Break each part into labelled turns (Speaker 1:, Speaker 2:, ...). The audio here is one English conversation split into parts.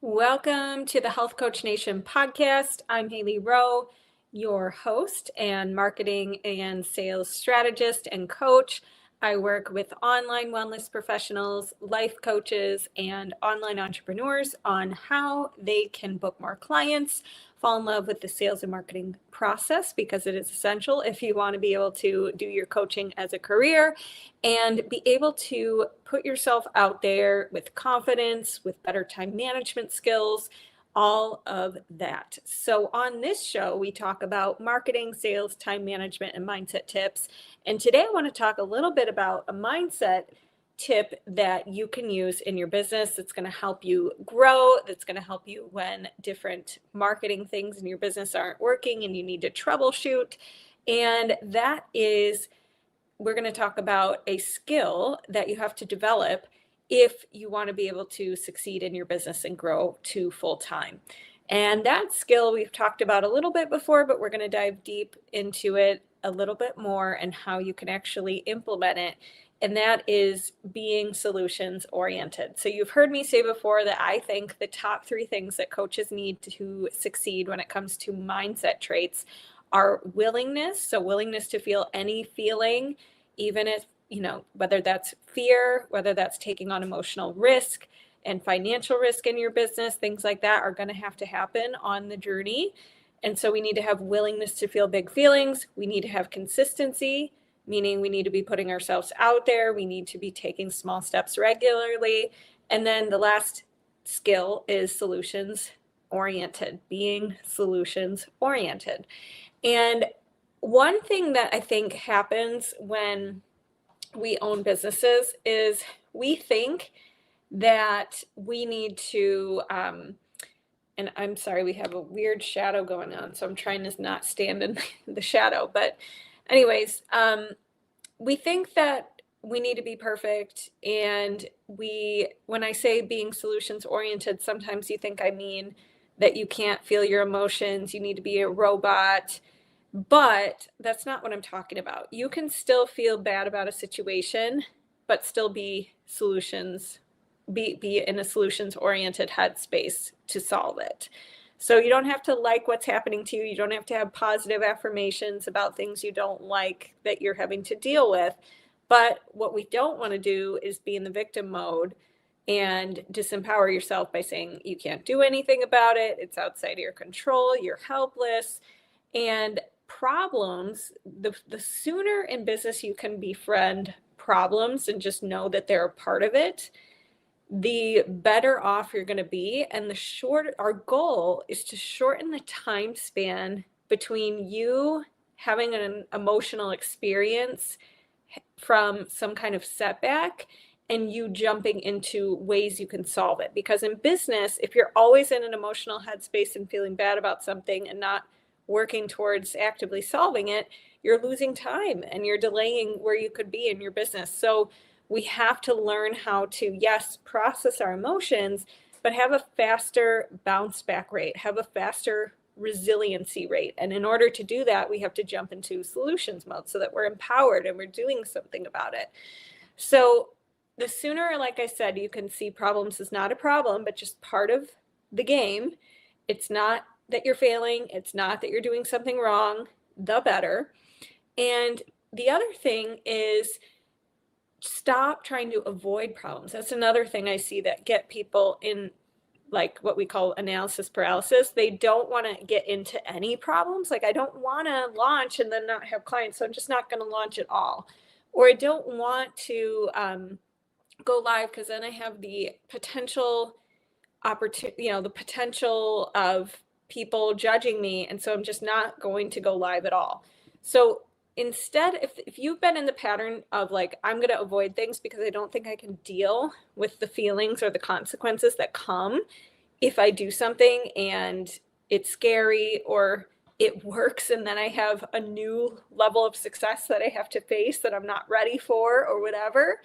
Speaker 1: Welcome to the Health Coach Nation podcast. I'm Haley Rowe, your host and marketing and sales strategist and coach. I work with online wellness professionals, life coaches, and online entrepreneurs on how they can book more clients, fall in love with the sales and marketing process because it is essential if you want to be able to do your coaching as a career and be able to put yourself out there with confidence, with better time management skills, all of that. So on this show, we talk about marketing, sales, time management, and mindset tips. And today I want to talk a little bit about a mindset tip that you can use in your business that's going to help you grow, that's going to help you when different marketing things in your business aren't working and you need to troubleshoot. And that is, we're going to talk about a skill that you have to develop if you want to be able to succeed in your business and grow to full time. And that skill we've talked about a little bit before, but we're going to dive deep into it a little bit more and how you can actually implement it. And that is being solutions oriented. So you've heard me say before that I think the top 3 things that coaches need to succeed when it comes to mindset traits are willingness. So willingness to feel any feeling, even if, whether that's fear, whether that's taking on emotional risk and financial risk in your business, things like that are going to have to happen on the journey. And so we need to have willingness to feel big feelings. We need to have consistency, meaning we need to be putting ourselves out there. We need to be taking small steps regularly. And then the last skill is solutions oriented, being solutions oriented. And one thing that I think happens when we own businesses is we think that we need to, and I'm sorry, we have a weird shadow going on, so I'm trying to not stand in the shadow. But anyways, we think that we need to be perfect. And when I say being solutions oriented, sometimes you think I mean that you can't feel your emotions, you need to be a robot. But that's not what I'm talking about. You can still feel bad about a situation, but still be in a solutions-oriented headspace to solve it. So you don't have to like what's happening to you. You don't have to have positive affirmations about things you don't like that you're having to deal with. But what we don't want to do is be in the victim mode and disempower yourself by saying you can't do anything about it. It's outside of your control. You're helpless. And problems, the sooner in business you can befriend problems and just know that they're a part of it, the better off you're going to be. And our goal is to shorten the time span between you having an emotional experience from some kind of setback and you jumping into ways you can solve it. Because in business, if you're always in an emotional headspace and feeling bad about something and not working towards actively solving it, you're losing time and you're delaying where you could be in your business. So we have to learn how to, yes, process our emotions, but have a faster bounce back rate, have a faster resiliency rate. And in order to do that, we have to jump into solutions mode so that we're empowered and we're doing something about it. So the sooner, like I said, you can see problems as not a problem, but just part of the game. It's not that you're failing. It's not that you're doing something wrong, the better. And the other thing is stop trying to avoid problems. That's another thing I see that get people in like what we call analysis paralysis. They don't want to get into any problems. Like, I don't want to launch and then not have clients, so I'm just not going to launch at all. Or I don't want to go live because then I have the potential opportunity, the potential of people judging me. And so I'm just not going to go live at all. So instead, if you've been in the pattern of like, I'm going to avoid things because I don't think I can deal with the feelings or the consequences that come if I do something and it's scary or it works and then I have a new level of success that I have to face that I'm not ready for or whatever,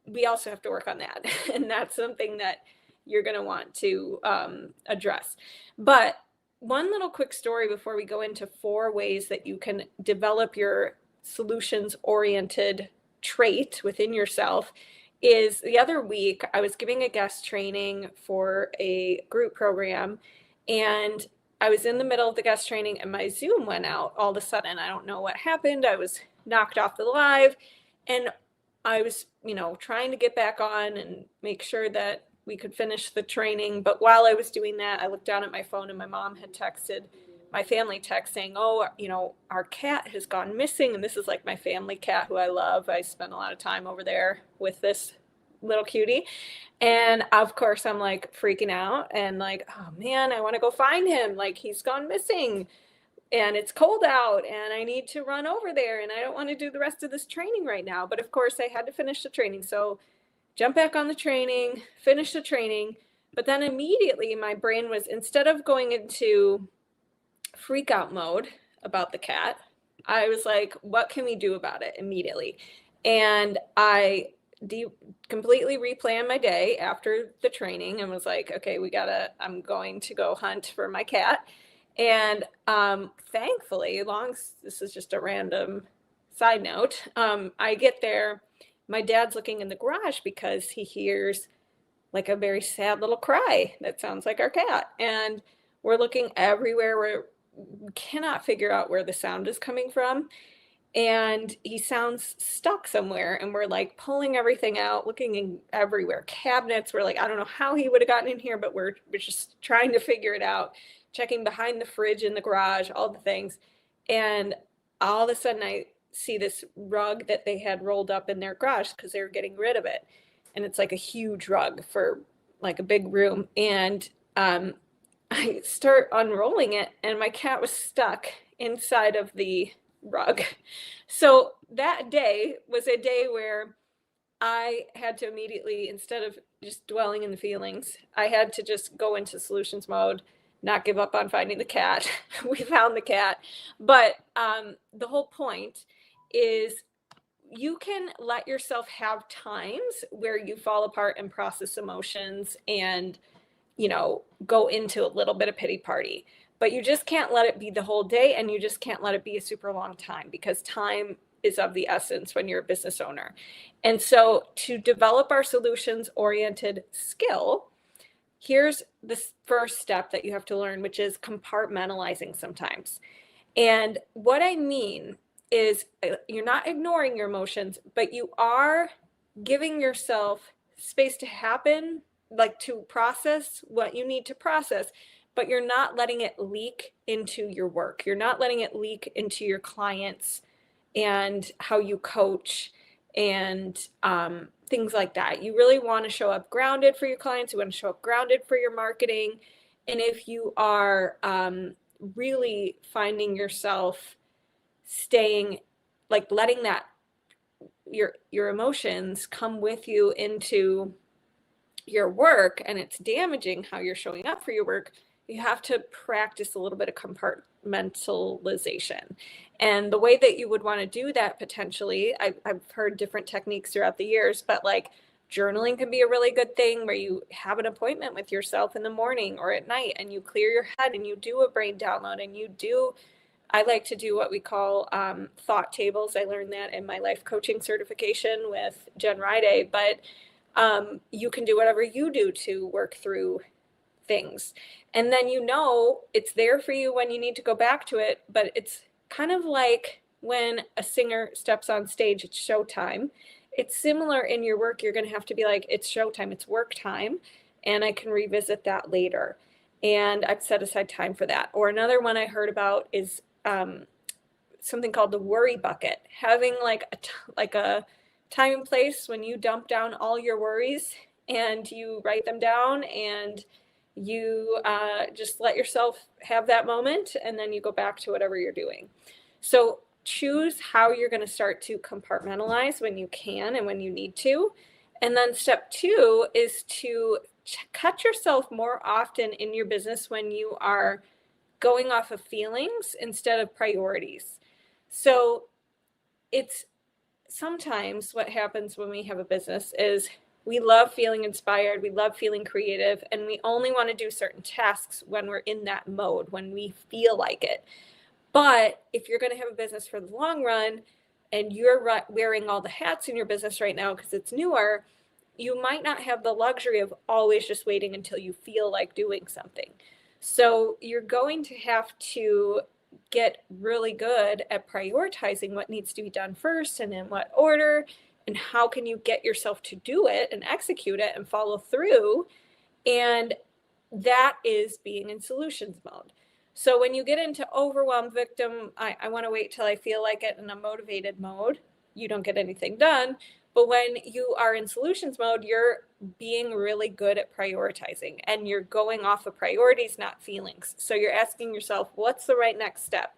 Speaker 1: we also have to work on that. And that's something that you're going to want to address. But one little quick story before we go into 4 ways that you can develop your solutions-oriented trait within yourself is the other week I was giving a guest training for a group program, and I was in the middle of the guest training and my Zoom went out all of a sudden. I don't know what happened. I was knocked off the live, and I was, trying to get back on and make sure that we could finish the training. But while I was doing that, I looked down at my phone and my mom had texted my family text saying, oh, our cat has gone missing. And this is like my family cat who I love. I spend a lot of time over there with this little cutie. And of course, I'm like freaking out and like, oh man, I want to go find him. Like, he's gone missing and it's cold out and I need to run over there and I don't want to do the rest of this training right now. But of course, I had to finish the training. So jump back on the training, finish the training. But then immediately my brain was, instead of going into freak out mode about the cat, I was like, what can we do about it immediately? And I completely replanned my day after the training and was like, okay, I'm going to go hunt for my cat. And thankfully, this is just a random side note, I get there, my dad's looking in the garage because he hears like a very sad little cry that sounds like our cat. And we're looking everywhere. We cannot figure out where the sound is coming from. And he sounds stuck somewhere. And we're like pulling everything out, looking in everywhere, cabinets. We're like, I don't know how he would have gotten in here, but we're just trying to figure it out, checking behind the fridge in the garage, all the things. And all of a sudden I see this rug that they had rolled up in their garage because they were getting rid of it. And it's like a huge rug for like a big room. And I start unrolling it and my cat was stuck inside of the rug. So that day was a day where I had to immediately, instead of just dwelling in the feelings, I had to just go into solutions mode, not give up on finding the cat. We found the cat. But the whole point is you can let yourself have times where you fall apart and process emotions and go into a little bit of pity party, but you just can't let it be the whole day, and you just can't let it be a super long time, because time is of the essence when you're a business owner. And so to develop our solutions oriented skill, here's the first step that you have to learn, which is compartmentalizing sometimes. And what I mean is you're not ignoring your emotions, but you are giving yourself space to happen, like to process what you need to process, but you're not letting it leak into your work. You're not letting it leak into your clients and how you coach and things like that. You really want to show up grounded for your clients. You want to show up grounded for your marketing. And if you are really finding yourself staying, like letting that your emotions come with you into your work and it's damaging how you're showing up for your work, you have to practice a little bit of compartmentalization. And the way that you would want to do that, potentially, I've heard different techniques throughout the years, but like journaling can be a really good thing, where you have an appointment with yourself in the morning or at night and you clear your head and you do a brain download, and I like to do what we call thought tables. I learned that in my life coaching certification with Jen Ride, but you can do whatever you do to work through things. And then it's there for you when you need to go back to it. But it's kind of like when a singer steps on stage, it's showtime. It's similar in your work. You're going to have to be like, it's showtime, it's work time, and I can revisit that later. And I've set aside time for that. Or another one I heard about is something called the worry bucket. Having like a time and place when you dump down all your worries and you write them down, and you just let yourself have that moment, and then you go back to whatever you're doing. So choose how you're going to start to compartmentalize when you can and when you need to. And then step 2 is to cut yourself more often in your business when you are going off of feelings instead of priorities. So it's sometimes what happens when we have a business is we love feeling inspired, we love feeling creative, and we only want to do certain tasks when we're in that mode, when we feel like it. But if you're going to have a business for the long run and you're wearing all the hats in your business right now because it's newer, you might not have the luxury of always just waiting until you feel like doing something. So you're going to have to get really good at prioritizing what needs to be done first and in what order, and how can you get yourself to do it and execute it and follow through. And that is being in solutions mode. So when you get into overwhelm victim, I want to wait till I feel like it in a motivated mode, you don't get anything done. But when you are in solutions mode, you're being really good at prioritizing, and you're going off of priorities, not feelings. So you're asking yourself, what's the right next step?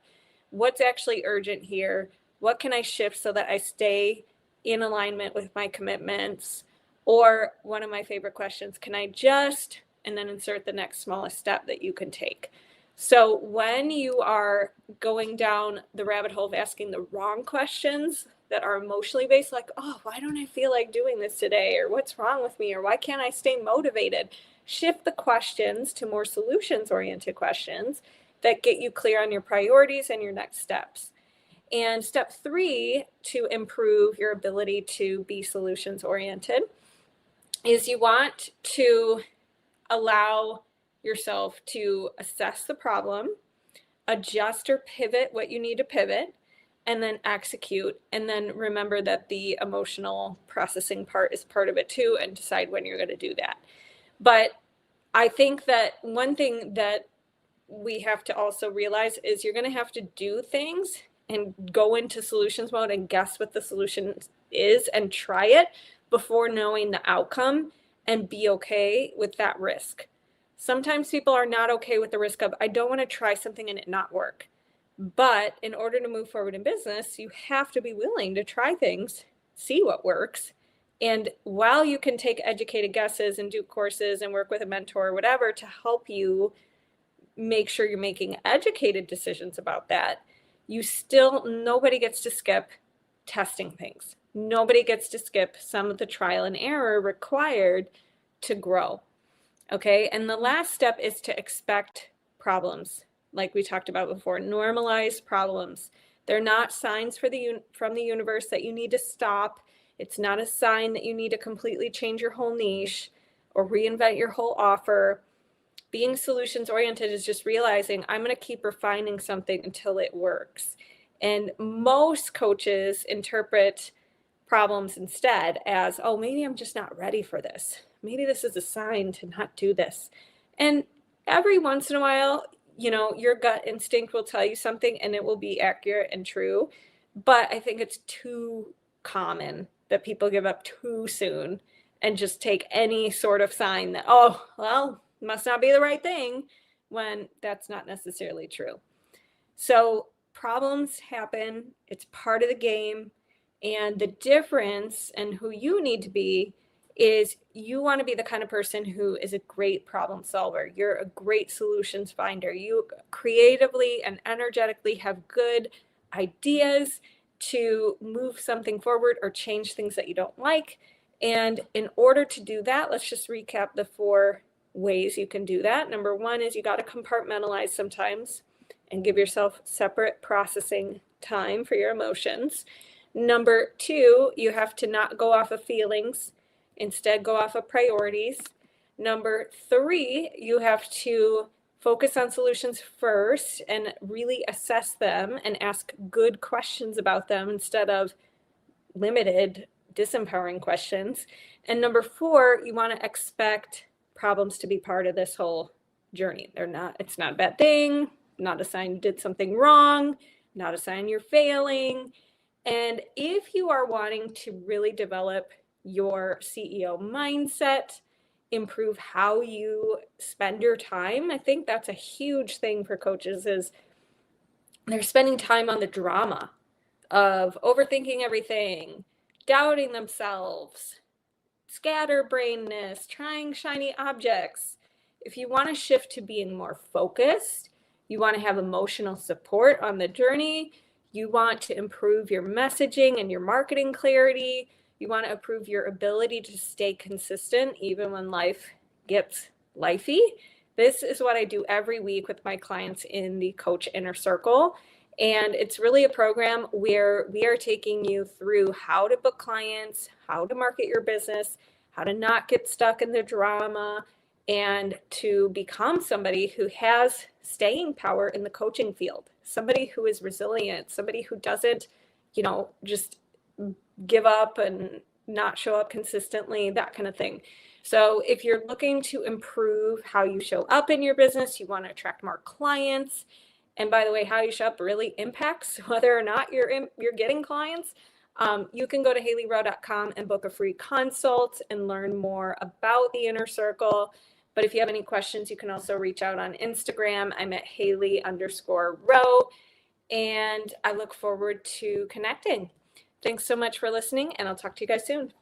Speaker 1: What's actually urgent here? What can I shift so that I stay in alignment with my commitments? Or one of my favorite questions, can I just, and then insert the next smallest step that you can take. So when you are going down the rabbit hole of asking the wrong questions that are emotionally based, like, oh, why don't I feel like doing this today? Or what's wrong with me? Or why can't I stay motivated? Shift the questions to more solutions-oriented questions that get you clear on your priorities and your next steps. And step 3 to improve your ability to be solutions-oriented is you want to allow yourself to assess the problem, adjust or pivot what you need to pivot, and then execute. And then remember that the emotional processing part is part of it too, and decide when you're going to do that. But I think that one thing that we have to also realize is you're going to have to do things and go into solutions mode and guess what the solution is and try it before knowing the outcome, and be okay with that risk. Sometimes people are not okay with the risk of, I don't want to try something and it not work. But in order to move forward in business, you have to be willing to try things, see what works. And while you can take educated guesses and do courses and work with a mentor or whatever to help you make sure you're making educated decisions about that, nobody gets to skip testing things. Nobody gets to skip some of the trial and error required to grow. Okay. And the last step is to expect problems. Like we talked about before, normalize problems. They're not signs from the universe that you need to stop. It's not a sign that you need to completely change your whole niche or reinvent your whole offer. Being solutions oriented is just realizing I'm going to keep refining something until it works. And most coaches interpret problems instead as, oh, maybe I'm just not ready for this. Maybe this is a sign to not do this. And every once in a while, your gut instinct will tell you something and it will be accurate and true. But I think it's too common that people give up too soon and just take any sort of sign that, oh, well, must not be the right thing, when that's not necessarily true. So problems happen. It's part of the game. And the difference and who you need to be is you want to be the kind of person who is a great problem solver. You're a great solutions finder. You creatively and energetically have good ideas to move something forward or change things that you don't like. And in order to do that, let's just recap the 4 ways you can do that. Number 1 is you got to compartmentalize sometimes and give yourself separate processing time for your emotions. Number 2, you have to not go off of feelings, instead go off of priorities. Number 3, you have to focus on solutions first and really assess them and ask good questions about them instead of limited, disempowering questions. And number 4, you want to expect problems to be part of this whole journey. It's not a bad thing, not a sign you did something wrong, not a sign you're failing. And if you are wanting to really develop your CEO mindset, improve how you spend your time, I think that's a huge thing for coaches, is they're spending time on the drama of overthinking everything, doubting themselves, scatterbrainness, trying shiny objects. If you want to shift to being more focused, you want to have emotional support on the journey, you want to improve your messaging and your marketing clarity, you want to improve your ability to stay consistent even when life gets lifey. This is what I do every week with my clients in the Coach Inner Circle. And it's really a program where we are taking you through how to book clients, how to market your business, how to not get stuck in the drama, and to become somebody who has staying power in the coaching field, somebody who is resilient, somebody who doesn't, just give up and not show up consistently, that kind of thing. So if you're looking to improve how you show up in your business, you want to attract more clients. And by the way, how you show up really impacts whether or not you're getting clients. You can go to haleyrowe.com and book a free consult and learn more about the inner circle. But if you have any questions, you can also reach out on Instagram. I'm at Haley_Rowe, and I look forward to connecting. Thanks so much for listening, and I'll talk to you guys soon.